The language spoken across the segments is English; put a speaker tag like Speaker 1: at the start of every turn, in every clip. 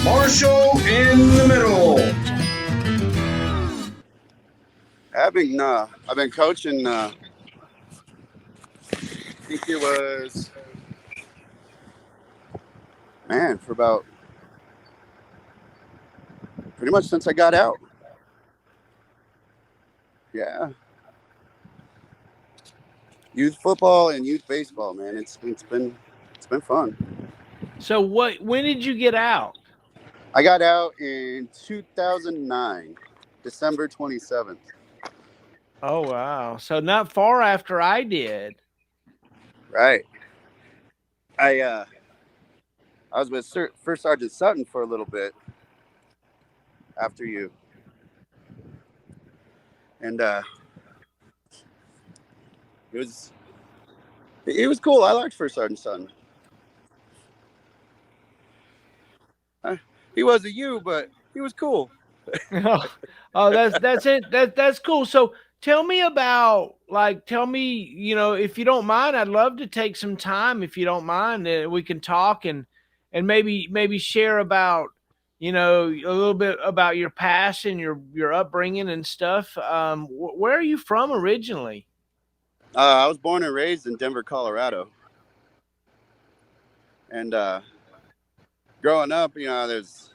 Speaker 1: Marshall in the middle.
Speaker 2: I've been coaching. I think it was for about pretty much since I got out. Yeah, youth football and youth baseball, man. It's been fun.
Speaker 3: So when did you get out?
Speaker 2: I got out in 2009, December 27th.
Speaker 3: Oh wow. So not far after I did.
Speaker 2: Right. I uh I was with First Sergeant Sutton for a little bit after you, and it was it was cool. I liked First Sergeant Sutton. He was a you, but he was cool.
Speaker 3: Oh, that's it. That's cool. So tell me about tell me, if you don't mind, I'd love to take some time if you don't mind. We can talk and maybe share about a little bit about your past and your upbringing and stuff. Where are you from originally?
Speaker 2: I was born and raised in Denver, Colorado, and growing up, there's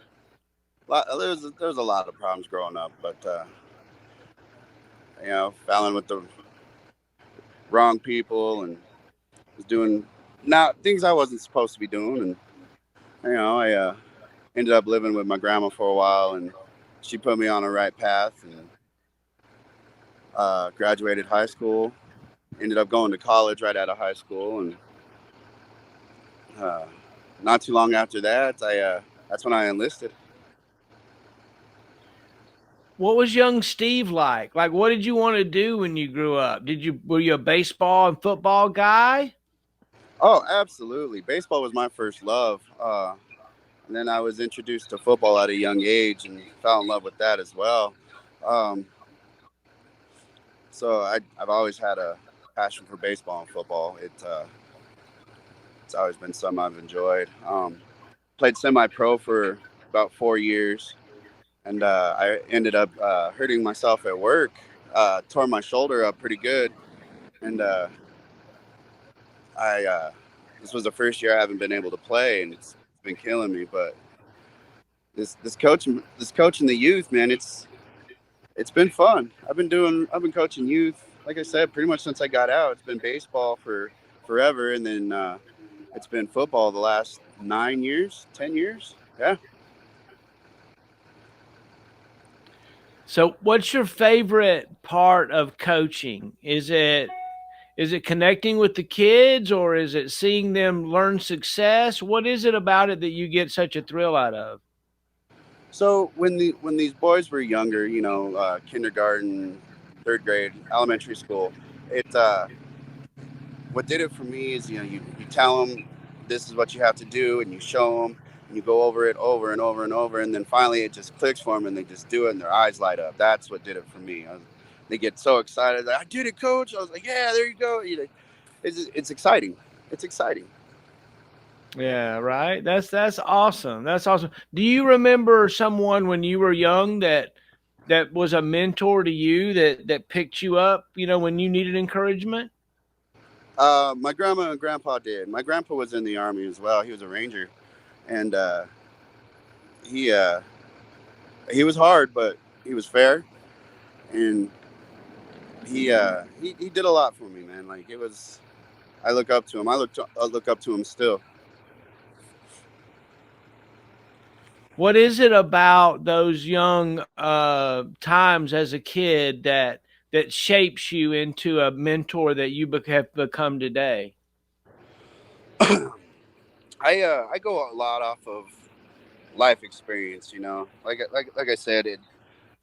Speaker 2: a lot of problems growing up, but fouling with the wrong people and was doing now things I wasn't supposed to be doing, and I ended up living with my grandma for a while, and she put me on the right path, and graduated high school. Ended up going to college right out of high school, and uh, not too long after that, that's when I enlisted.
Speaker 3: What was young Steve like? Like, what did you want to do when you grew up? Were you a baseball and football guy?
Speaker 2: Oh, absolutely. Baseball was my first love. And then I was introduced to football at a young age and fell in love with that as well. Um, I've always had a passion for baseball and football. It's always been something I've enjoyed. Played semi-pro for about 4 years, and I ended up hurting myself at work. Tore my shoulder up pretty good, and I this was the first year I haven't been able to play, and it's been killing me. But this coaching the youth, man, it's been fun. I've been coaching youth, like I said, pretty much since I got out. It's been baseball for forever, and then it's been football the last 9 years, 10 years. Yeah.
Speaker 3: So, what's your favorite part of coaching? Is it connecting with the kids, or is it seeing them learn success? What is it about it that you get such a thrill out of?
Speaker 2: So when these boys were younger, kindergarten, third grade, elementary school, it what did it for me is you tell them this is what you have to do, and you show them, and you go over it over and over and over, and then finally it just clicks for them, and they just do it, and their eyes light up. That's what did it for me. They get so excited. Like, I did it, coach. I was like, yeah, there you go. It's exciting. It's exciting.
Speaker 3: Yeah, right. That's awesome. That's awesome. Do you remember someone when you were young that was a mentor to you that picked you up, when you needed encouragement?
Speaker 2: My grandma and grandpa did. My grandpa was in the army as well. He was a ranger, and he he was hard, but he was fair, and he did a lot for me, man. Like it was, I look up to him. I look up to him still.
Speaker 3: What is it about those young times as a kid that shapes you into a mentor that you have become today?
Speaker 2: I go a lot off of life experience. Like I said, it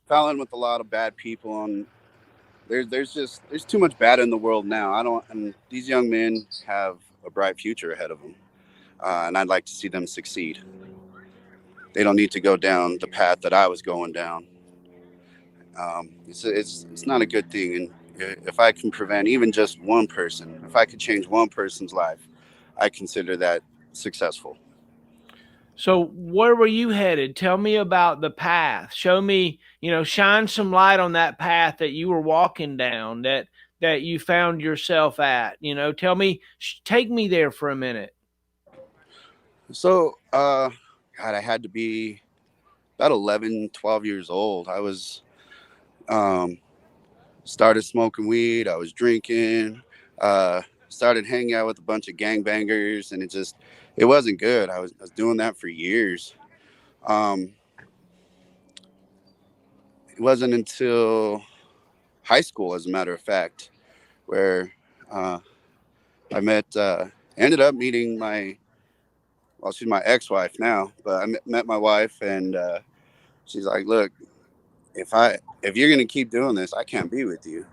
Speaker 2: fell in with a lot of bad people, and there's too much bad in the world now. I don't, and these young men have a bright future ahead of them, and I'd like to see them succeed. They don't need to go down the path that I was going down. It's not a good thing, and if I can prevent even just one person, if I could change one person's life, I consider that successful.
Speaker 3: So where were you headed? Tell me about the path. Show me, shine some light on that path that you were walking down, that you found yourself at. Tell me, take me there for a minute.
Speaker 2: So, God, I had to be about 11, 12 years old. I was um, started smoking weed. I was drinking. Uh, Started hanging out with a bunch of gangbangers, and it wasn't good. I was doing that for years. Um, it wasn't until high school, as a matter of fact, where uh, I ended up meeting she's my ex-wife now, but I met my wife, and she's like, "Look, if you're gonna keep doing this, I can't be with you."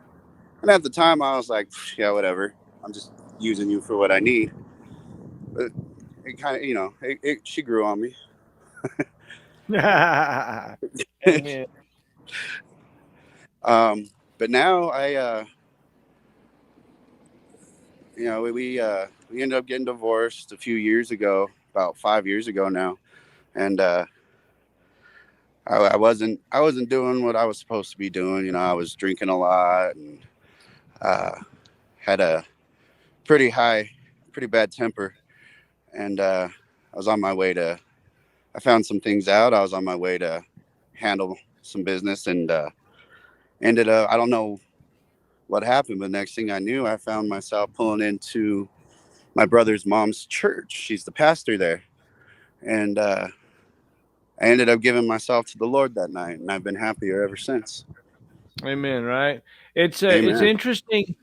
Speaker 2: And at the time, I was like, "Yeah, whatever. I'm just using you for what I need." But it kind of, she grew on me.
Speaker 3: Amen.
Speaker 2: But now we ended up getting divorced a few years ago, about 5 years ago now, and I wasn't doing what I was supposed to be doing. I was drinking a lot and uh, had a pretty high, pretty bad temper, and I was on my way to. I found some things out. I was on my way to handle some business, and ended up. I don't know what happened, but next thing I knew, I found myself pulling into my brother's mom's church. She's the pastor there, and I ended up giving myself to the Lord that night, and I've been happier ever since.
Speaker 3: Amen. Right. It's
Speaker 2: Amen.
Speaker 3: interesting.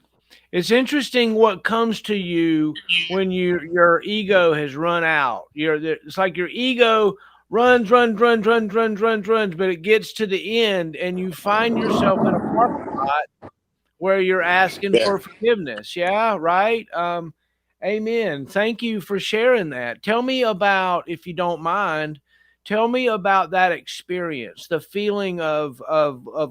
Speaker 3: It's interesting what comes to you when your ego has run out. It's like your ego runs, but it gets to the end, and you find yourself in a parking lot where you're asking
Speaker 2: Yeah.
Speaker 3: for forgiveness. Yeah, right. Amen. Thank you for sharing that. Tell me about, if you don't mind, tell me about that experience, the feeling of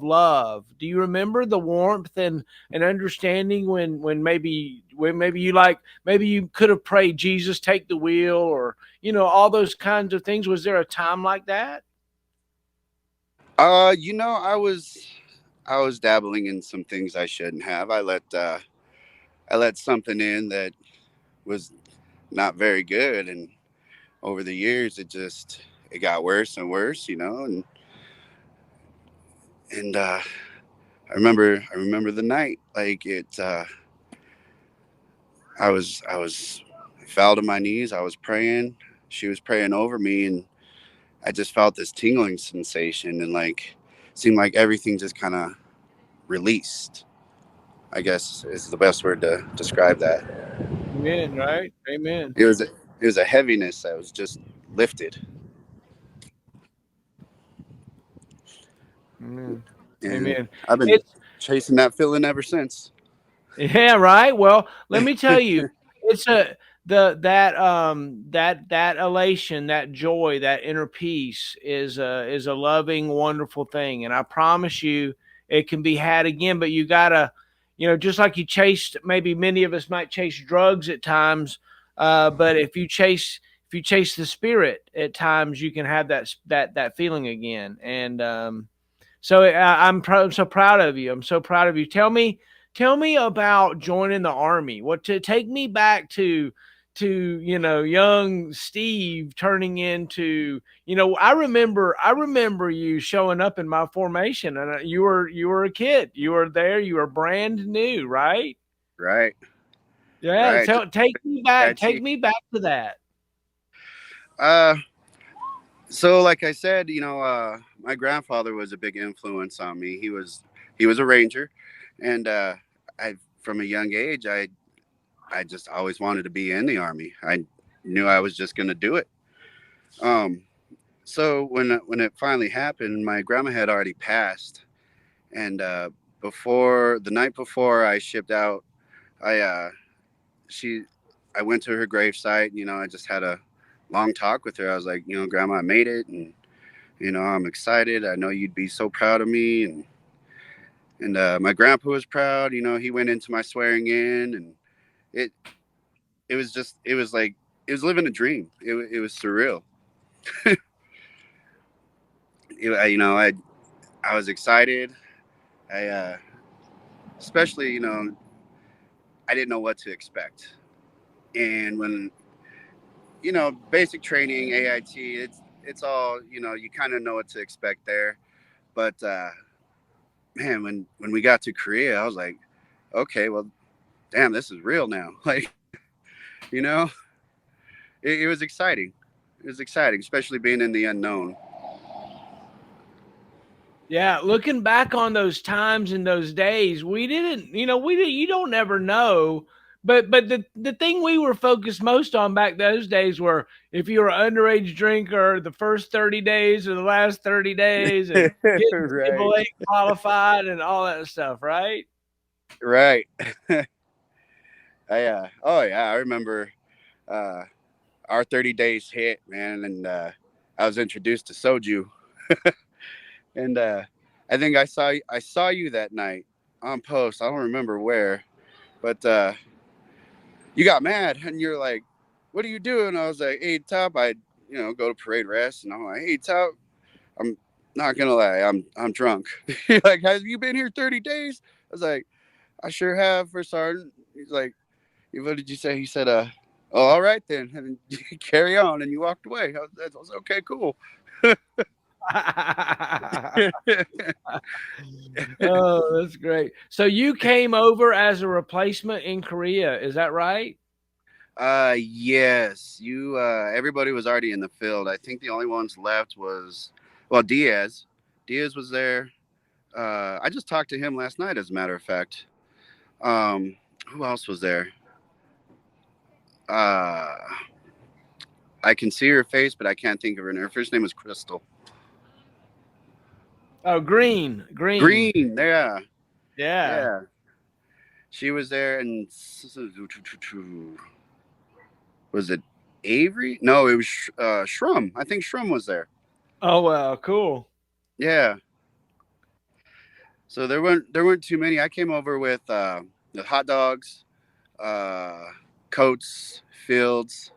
Speaker 3: love. Do you remember the warmth and understanding when maybe maybe you could have prayed, Jesus, take the wheel, or all those kinds of things? Was there a time like that?
Speaker 2: I was dabbling in some things I shouldn't have. I let something in that was not very good, and over the years it got worse and worse, and I remember the night, like I fell to my knees. I was praying. She was praying over me, and I just felt this tingling sensation, and like seemed like everything just kind of released. I guess is the best word to describe that.
Speaker 3: Amen. Right. Amen.
Speaker 2: It was a heaviness that was just lifted,
Speaker 3: Amen.
Speaker 2: and
Speaker 3: Amen.
Speaker 2: I've been
Speaker 3: It's
Speaker 2: chasing that feeling ever since.
Speaker 3: Yeah, right. Well, let me tell you, it's a the that elation, that joy, that inner peace is a loving, wonderful thing, and I promise you, it can be had again. But you gotta, just like you chased, maybe many of us might chase drugs at times, but if you chase the spirit at times, you can have that feeling again, and so I'm so proud of you. I'm so proud of you. Tell me about joining the army. What to take me back to young Steve turning into I remember you showing up in my formation, and you were a kid. You were there. You were brand new, right?
Speaker 2: Right,
Speaker 3: Yeah.
Speaker 2: right. Just
Speaker 3: Take me back.
Speaker 2: catchy.
Speaker 3: Take me back to that.
Speaker 2: Uh, so like I said, my grandfather was a big influence on me. He was a ranger, and I from a young age I just always wanted to be in the army. I knew I was just gonna do it. Um, so when it finally happened, my grandma had already passed, and before the night before I shipped out, I she I went to her gravesite. I just had a long talk with her. I was like, Grandma, I made it, and I'm excited. I know you'd be so proud of me, and my grandpa was proud. He went into my swearing in, and it it was like it was living a dream. It was surreal. You know, I was excited. I especially, you know, I didn't know what to expect. And when, you know, basic training, AIT, it's all, you know, you kind of know what to expect there. But man, when we got to Korea, I was like, okay, well, damn, this is real now. Like, you know, it was exciting. It was exciting, especially being in the unknown.
Speaker 3: Yeah, looking back on those times and those days, we didn't, you don't ever know. But the thing we were focused most on back those days were if you were an underage drinker, the first 30 days or the last 30 days and getting
Speaker 2: Right.
Speaker 3: AAA qualified and all that stuff, right?
Speaker 2: Right. Oh yeah, I remember uh our 30 days hit, man, and I was introduced to soju. And I think I saw you that night on post. I don't remember where, but you got mad and you're like, "What are you doing?" I was like, "Hey, Top, I go to parade rest," and I'm like, "Hey, Top, I'm not gonna lie, I'm drunk." You're like, "Have you been here 30 days?" I was like, "I sure have, for Sergeant." He's like, "What did you say?" He said, "Oh, all right then," and you carry on, and you walked away. I was okay, cool.
Speaker 3: Oh, that's great. So you came over as a replacement in Korea, is that right?
Speaker 2: Yes, you. Everybody was already in the field. I think the only ones left was, well, Diaz. Diaz was there. I just talked to him last night, as a matter of fact. Who else was there? Uh, I can see her face, but I can't think of her name. Her first name was Crystal.
Speaker 3: Oh, Green.
Speaker 2: Green. Yeah,
Speaker 3: Yeah.
Speaker 2: yeah. She was there, and was it Avery? No, it was Shrum. I think Shrum was there.
Speaker 3: Oh, well, cool.
Speaker 2: Yeah. So there weren't too many. I came over with the hot dogs, uh, coats, fields.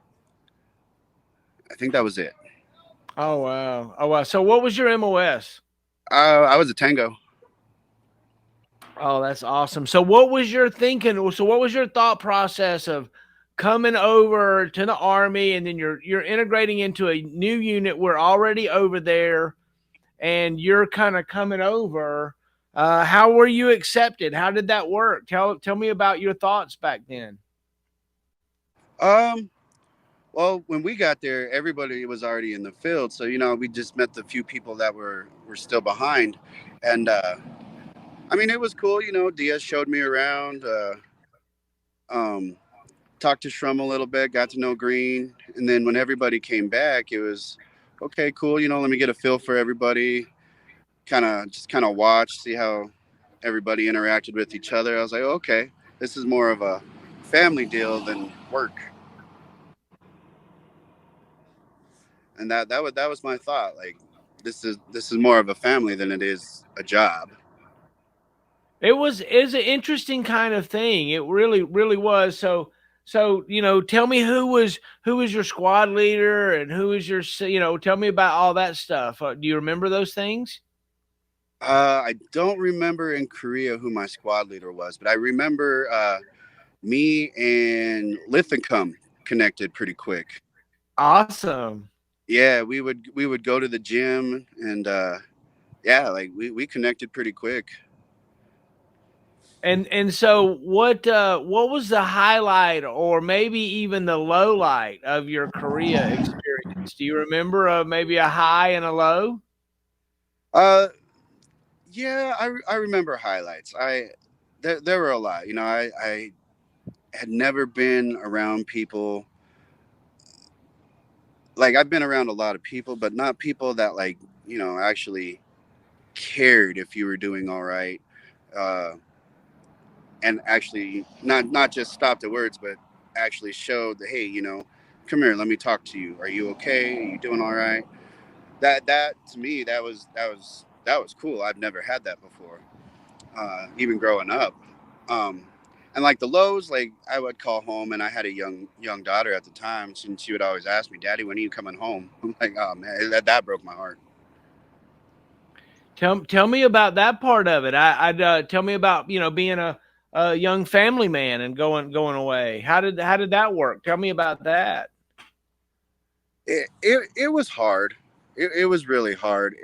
Speaker 2: I think that was it.
Speaker 3: Oh, wow. Oh, wow. So what was your MOS?
Speaker 2: I was a tango.
Speaker 3: Oh, that's awesome. So what was your thinking? So what was your thought process of coming over to the army and then you're integrating into a new unit? We're already over there and you're kind of coming over. How were you accepted? How did that work? Tell me about your thoughts back then.
Speaker 2: Um, well, when we got there, everybody was already in the field, so we just met the few people that were still behind, and I mean it was cool. Diaz showed me around. Um, Talked to Shrum a little bit, got to know Green, and then when everybody came back, it was okay, cool. Let me get a feel for everybody. Kind of watch, see how everybody interacted with each other. I was like, okay, this is more of a family deal than work, and that was my thought. Like, this is more of a family than it is a job.
Speaker 3: It was is an interesting kind of thing. It really was. So tell me who was your squad leader and who was your tell me about all that stuff. Do you remember those things?
Speaker 2: I don't remember in Korea who my squad leader was, but I remember me and Lithicum connected pretty quick.
Speaker 3: Awesome.
Speaker 2: Yeah, we would go to the gym, and yeah, like we connected pretty quick.
Speaker 3: And so what was the highlight or maybe even the low light of your Korea experience? Do you remember maybe a high and a low?
Speaker 2: Uh, yeah, I remember highlights. There were a lot. I had never been around people. Like, I've been around a lot of people, but not people that, like, actually cared if you were doing all right, uh, and actually not just stopped at words, but actually showed that, hey, come here, let me talk to you. Are you okay? Are you doing all right? That to me, that was cool. I've never had that before, even growing up. Um, And like the lows, like I would call home, and I had a young daughter at the time, and she would always ask me, "Daddy, when are you coming home?" I'm like, "Oh man, that broke my heart."
Speaker 3: Tell me about that part of it. I'd tell me about, you know, being a young family man and going away. How did that work? Tell me about that.
Speaker 2: It was hard. It was really hard.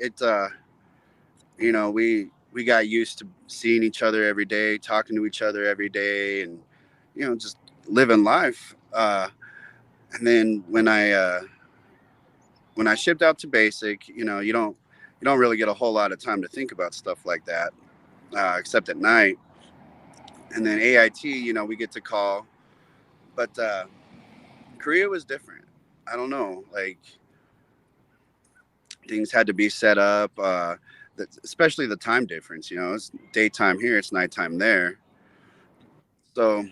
Speaker 2: You know, we got used to seeing each other every day, talking to each other every day, and you know, just living life. And then when I shipped out to basic, you know, you don't really get a whole lot of time to think about stuff like that, except at night. And then AIT, you know, we get to call, but Korea was different. I don't know, like things had to be set up, especially the time difference. You know, it's daytime here, it's nighttime there, so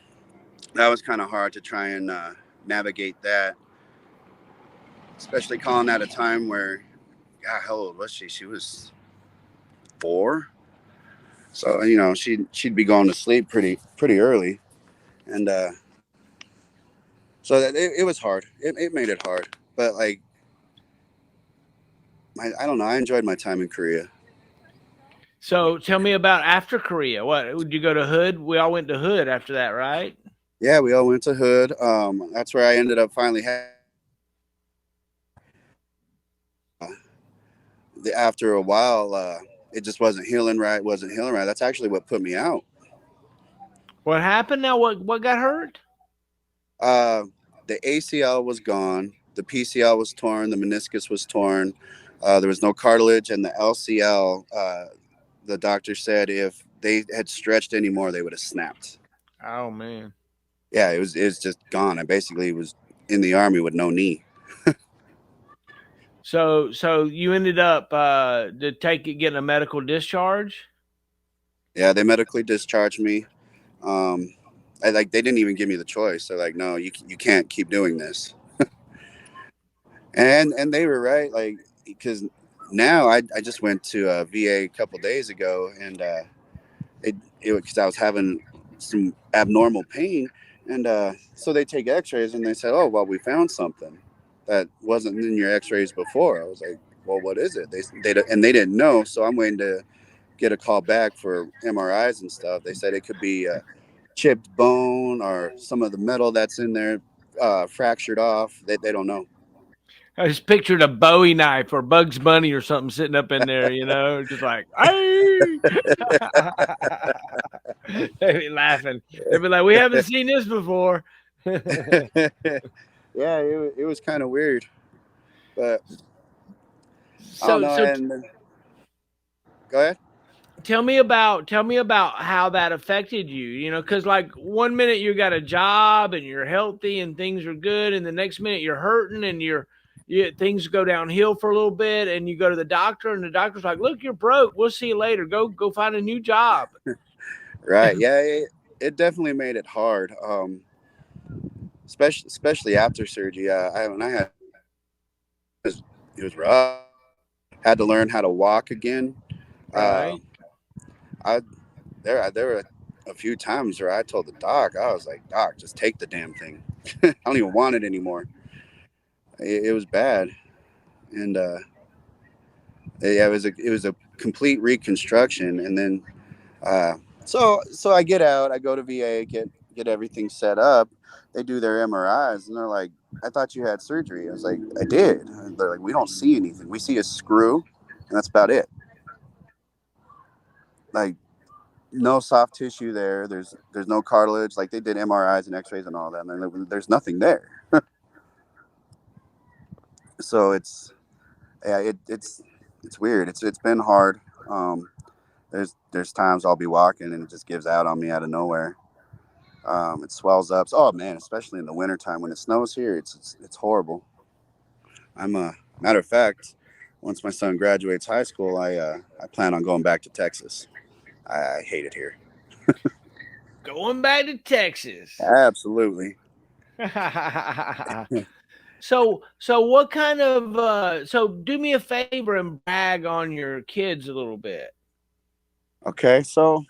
Speaker 2: that was kind of hard to try and navigate that, especially calling at a time where, God, how old was she? She was 4. So you know, she'd be going to sleep pretty early, and so that it was hard. It made it hard, but like I don't know. I enjoyed my time in Korea.
Speaker 3: So tell me about after Korea. What would you go to Hood? We all went to Hood after that, right?
Speaker 2: Yeah, we all went to Hood. That's where I ended up finally. After a while, it just wasn't healing right. Wasn't healing right. That's actually what put me out.
Speaker 3: What happened now? What got hurt?
Speaker 2: Uh, the ACL was gone. The PCL was torn. The meniscus was torn. There was no cartilage, and the LCL. The doctor said if they had stretched anymore, they would have snapped.
Speaker 3: Oh man.
Speaker 2: Yeah, it was just gone. I basically was in the army with no knee.
Speaker 3: So you ended up to take it getting a medical discharge.
Speaker 2: Yeah, they medically discharged me. Um, they didn't even give me the choice. They're like, no, you can't keep doing this. And they were right. Like because now I just went to VA a couple days ago, and it because I was having some abnormal pain, and so they take X-rays, and they said, oh well, we found something that wasn't in your X-rays before. I was like, well, what is it? They didn't know, so I'm waiting to get a call back for MRIs and stuff. They said it could be chipped bone or some of the metal that's in there fractured off. They don't know.
Speaker 3: I just pictured a Bowie knife or Bugs Bunny or something sitting up in there, you know, just like, hey. They'd be laughing. They'd be like, we haven't seen this before.
Speaker 2: Yeah, it was kind of weird, but I don't
Speaker 3: so
Speaker 2: know.
Speaker 3: so
Speaker 2: And go ahead.
Speaker 3: tell me about how that affected you, you know, because like one minute you got a job and you're healthy and things are good, and the next minute you're hurting and things go downhill for a little bit, and you go to the doctor and the doctor's like, look, you're broke, we'll see you later, go find a new job.
Speaker 2: Right. Yeah, it definitely made it hard. Especially after surgery. When I had it was rough. Had to learn how to walk again. Uh,
Speaker 3: Right.
Speaker 2: I there were a few times where I told the doc, I was like, Doc, just take the damn thing. I don't even want it anymore. It was bad, and yeah, it was a complete reconstruction, and then so I get out, I go to VA, get everything set up. They do their MRIs, and they're like, I thought you had surgery. I was like, I did. And they're like, we don't see anything. We see a screw, and that's about it. Like no soft tissue there. There's no cartilage. Like they did MRIs and X-rays and all that, and there's nothing there. So yeah, it's weird. It's been hard. Um, there's times I'll be walking and it just gives out on me out of nowhere. It swells up. Oh man, especially in the wintertime when it snows here, it's horrible. I'm a matter of fact, once my son graduates high school, I plan on going back to Texas. I hate it here.
Speaker 3: Going back to Texas.
Speaker 2: Absolutely.
Speaker 3: So what kind of so do me a favor and brag on your kids a little bit.
Speaker 2: Okay, so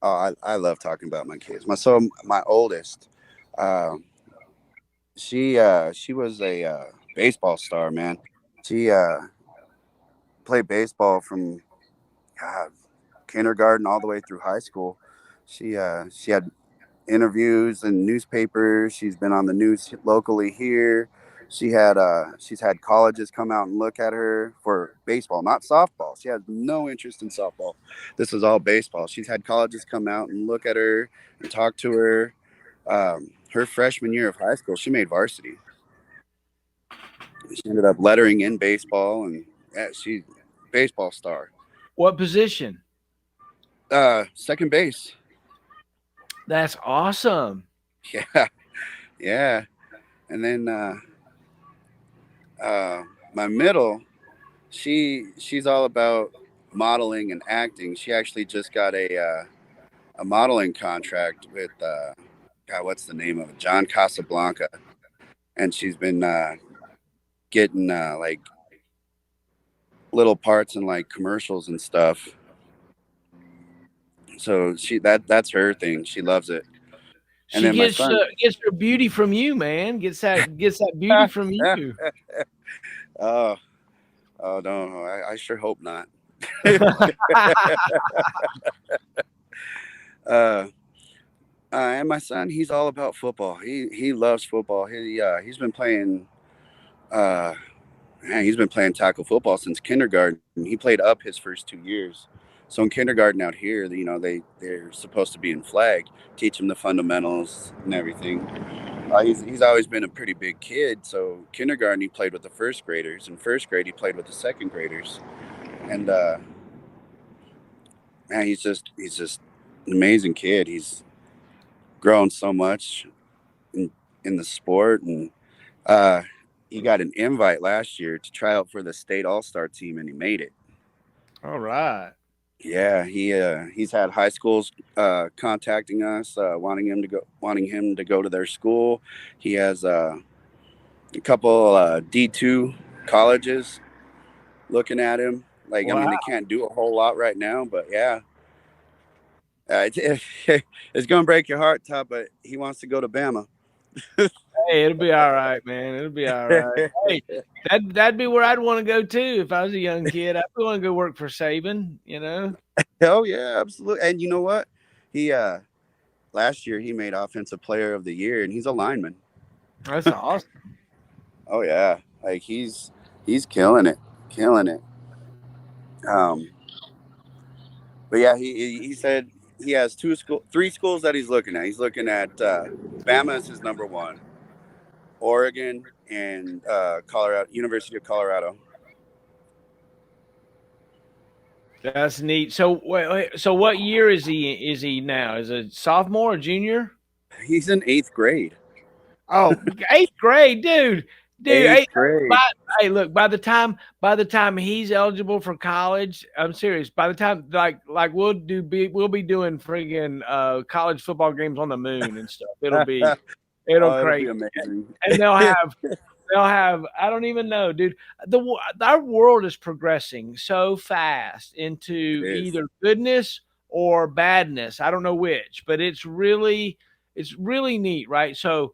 Speaker 2: Oh, I love talking about my kids. My oldest, um, she was a baseball star, man. She played baseball from God, kindergarten all the way through high school. She had interviews in newspapers. She's been on the news locally here. She's had colleges come out and look at her for baseball, not softball. She has no interest in softball. This is all baseball. She's had colleges come out and look at her and talk to her. Her freshman year of high school, she made varsity. She ended up lettering in baseball, and yeah, she's baseball star.
Speaker 3: What position?
Speaker 2: Second base.
Speaker 3: That's awesome.
Speaker 2: Yeah, yeah. And then my middle, she's all about modeling and acting. She actually just got a modeling contract with God, what's the name of it? John Casablanca, and she's been getting like little parts in like commercials and stuff. So that's her thing. She loves it. And
Speaker 3: She
Speaker 2: then my son,
Speaker 3: gets her beauty from you, man. Gets that beauty from you.
Speaker 2: oh oh no, I sure hope not. uh, and my son, he's all about football. He loves football. He's been playing. Uh, Man, he's been playing tackle football since kindergarten. He played up his first 2 years. So in kindergarten out here, they're supposed to be in flag, teach him the fundamentals and everything. He's always been a pretty big kid. So kindergarten he played with the first graders. In first grade he played with the second graders. And man, he's just an amazing kid. He's grown so much in the sport, and uh, he got an invite last year to try out for the state all-star team, and he made it.
Speaker 3: All right.
Speaker 2: Yeah, he's had high schools contacting us, wanting him to go to their school. He has a couple D2 colleges looking at him. Like, I
Speaker 3: Wow.
Speaker 2: mean, they can't do a whole lot right now, but yeah, it's gonna break your heart, Todd. But he wants to go to Bama.
Speaker 3: Hey, it'll be all right, man. It'll be all right. Hey, that'd be where I'd want to go too if I was a young kid. I'd want to go work for Saban, you know.
Speaker 2: Oh yeah, absolutely. And you know what? He last year he made offensive player of the year, and he's a lineman.
Speaker 3: That's awesome.
Speaker 2: Oh yeah, like he's killing it. Um, but yeah, he said he has three schools that he's looking at. He's looking at Bama as his number one, Oregon, and Colorado, University of Colorado.
Speaker 3: That's neat. So so what year is he now? Is it sophomore or junior?
Speaker 2: He's in eighth grade.
Speaker 3: Oh, eighth grade, dude. Dude,
Speaker 2: Eighth grade.
Speaker 3: hey, look, by the time he's eligible for college, I'm serious. By the time like we'll be doing friggin' college football games on the moon and stuff. It'll
Speaker 2: Oh, it'll be
Speaker 3: crazy.
Speaker 2: amazing.
Speaker 3: And they'll have I don't even know, dude. Our world is progressing so fast into
Speaker 2: It is.
Speaker 3: either goodness or badness. I don't know which, but it's really neat, right? So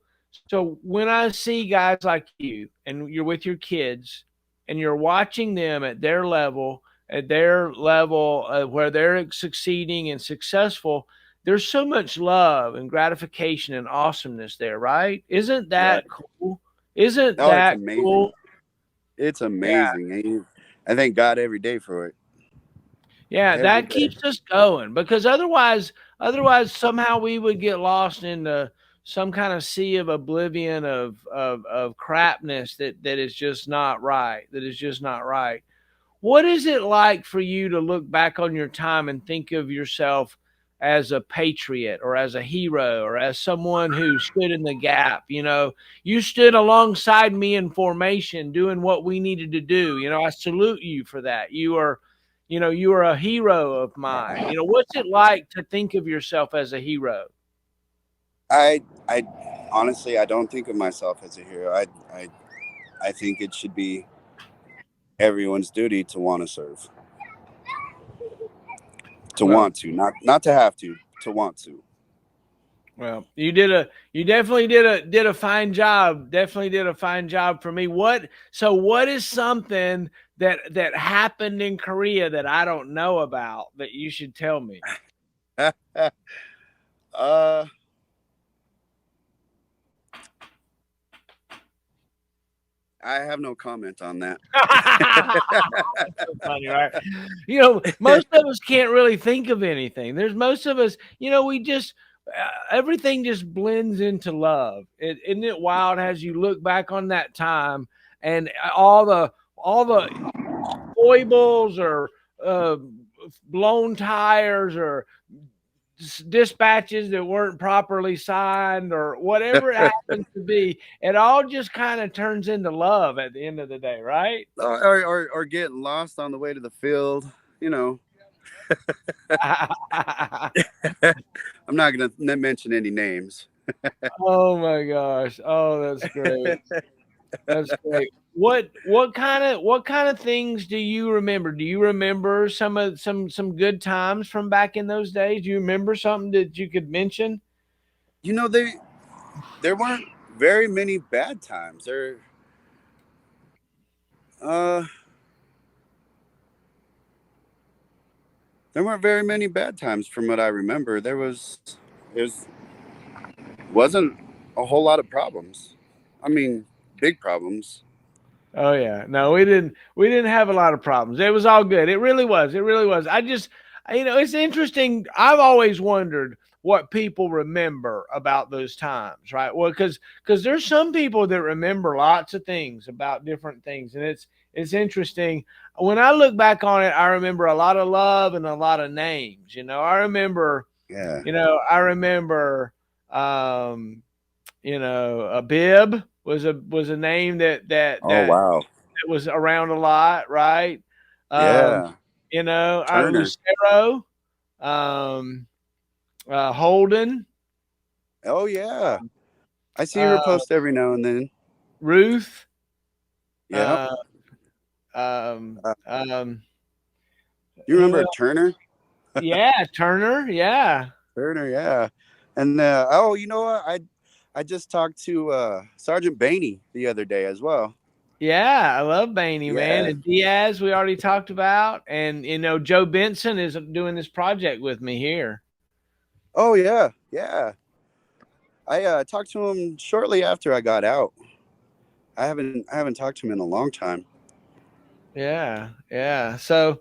Speaker 3: when I see guys like you and you're with your kids and you're watching them at their level where they're succeeding and successful, there's so much love and gratification and awesomeness there, right? Isn't
Speaker 2: Right.
Speaker 3: that cool? Isn't
Speaker 2: Oh, it's
Speaker 3: that
Speaker 2: amazing.
Speaker 3: cool?
Speaker 2: It's
Speaker 3: Yeah.
Speaker 2: amazing. I thank God every day for it.
Speaker 3: Yeah,
Speaker 2: Every
Speaker 3: that
Speaker 2: day.
Speaker 3: keeps us going because otherwise somehow we would get lost in some kind of sea of oblivion of crapness that is just not right. That is just not right. What is it like for you to look back on your time and think of yourself as a patriot or as a hero or as someone who stood in the gap? You stood alongside me in formation doing what we needed to do. I salute you for that. You are a hero of mine. What's it like to think of yourself as a hero?
Speaker 2: I honestly I don't think of myself as a hero. I think it should be everyone's duty to want to serve, to
Speaker 3: Well,
Speaker 2: want to, not to have to want to.
Speaker 3: Well, you definitely did a fine job. Definitely did a fine job for me. What is something that happened in Korea that I don't know about that you should tell me?
Speaker 2: I have no comment on that.
Speaker 3: That's so funny, right? You know, most of us can't really think of anything. There's most of us, you know, we just everything just blends into love. Isn't it wild as you look back on that time and all the foibles or blown tires or dispatches that weren't properly signed or whatever it happens to be, it all just kind of turns into love at the end of the day, right?
Speaker 2: Or getting lost on the way to the field, you know. I'm not going to mention any names.
Speaker 3: Oh my gosh. Oh, that's great. That's great. What kind of things do you remember? Do you remember some good times from back in those days? Do you remember something that you could mention?
Speaker 2: You know, there weren't very many bad times. There weren't very many bad times from what I remember. There wasn't a whole lot of problems. I mean, big problems.
Speaker 3: Oh yeah. No, we didn't have a lot of problems. It was all good. It really was. It really was. You know, it's interesting. I've always wondered what people remember about those times, right? Well, because there's some people that remember lots of things about different things, and it's interesting. When I look back on it, I remember a lot of love and a lot of names. You know, I remember.
Speaker 2: Yeah.
Speaker 3: You know, I remember. You know, a bib was a name that
Speaker 2: Wow.
Speaker 3: that was around a lot, right?
Speaker 2: Yeah.
Speaker 3: You know,
Speaker 2: Turner.
Speaker 3: Lucero, Holden.
Speaker 2: Oh yeah. I see her post every now and then.
Speaker 3: Ruth.
Speaker 2: Yeah. You
Speaker 3: Who
Speaker 2: remember
Speaker 3: else?
Speaker 2: Turner?
Speaker 3: Yeah, Turner. Yeah.
Speaker 2: Turner, yeah. And oh, you know what? I just talked to Sergeant Bainey the other day as well.
Speaker 3: Yeah, I love Bainey, man.
Speaker 2: Yeah.
Speaker 3: And Diaz, we already talked about. And, you know, Joe Benson is doing this project with me here.
Speaker 2: Oh, yeah. Yeah. I talked to him shortly after I got out. I haven't talked to him in a long time.
Speaker 3: Yeah. Yeah. So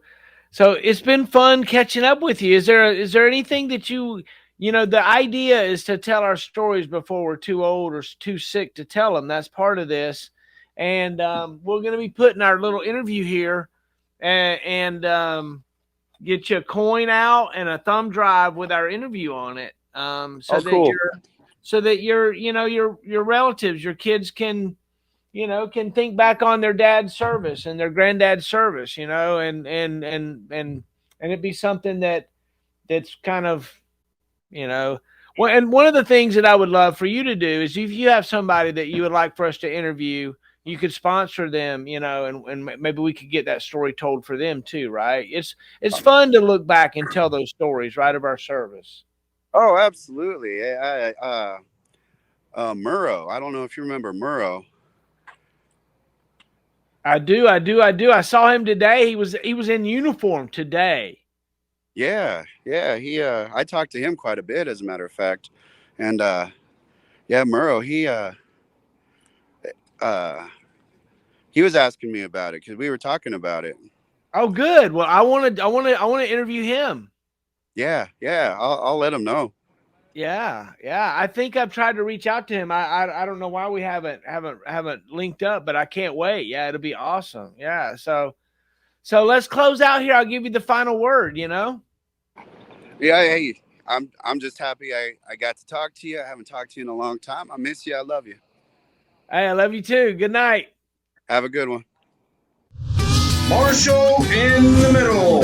Speaker 3: it's been fun catching up with you. Is there anything that you know, the idea is to tell our stories before we're too old or too sick to tell them. That's part of this. And we're going to be putting our little interview here and get you a coin out and a thumb drive with our interview on it.
Speaker 2: Cool.
Speaker 3: So that your you know, your relatives, your kids can, you know, can think back on their dad's service and their granddad's service, you know, and it'd be something that's kind of, you know, well, and one of the things that I would love for you to do is if you have somebody that you would like for us to interview, you could sponsor them, you know, and maybe we could get that story told for them too, right? It's fun to look back and tell those stories, right, of our service.
Speaker 2: Oh, absolutely. Murrow. I don't know if you remember Murrow.
Speaker 3: I do. I saw him today. He was in uniform today.
Speaker 2: Yeah. He I talked to him quite a bit, as a matter of fact. And yeah, Murrow, he was asking me about it because we were talking about it.
Speaker 3: Oh, good. Well, I want to interview him.
Speaker 2: Yeah. I'll let him know.
Speaker 3: Yeah. I think I've tried to reach out to him. I don't know why we haven't linked up, but I can't wait. Yeah, it'll be awesome. Yeah. So let's close out here. I'll give you the final word, you know?
Speaker 2: Yeah, hey, I'm just happy I got to talk to you. I haven't talked to you in a long time. I miss you. I love you.
Speaker 3: Hey, I love you too. Good night.
Speaker 2: Have a good one.
Speaker 1: Marshall in the middle.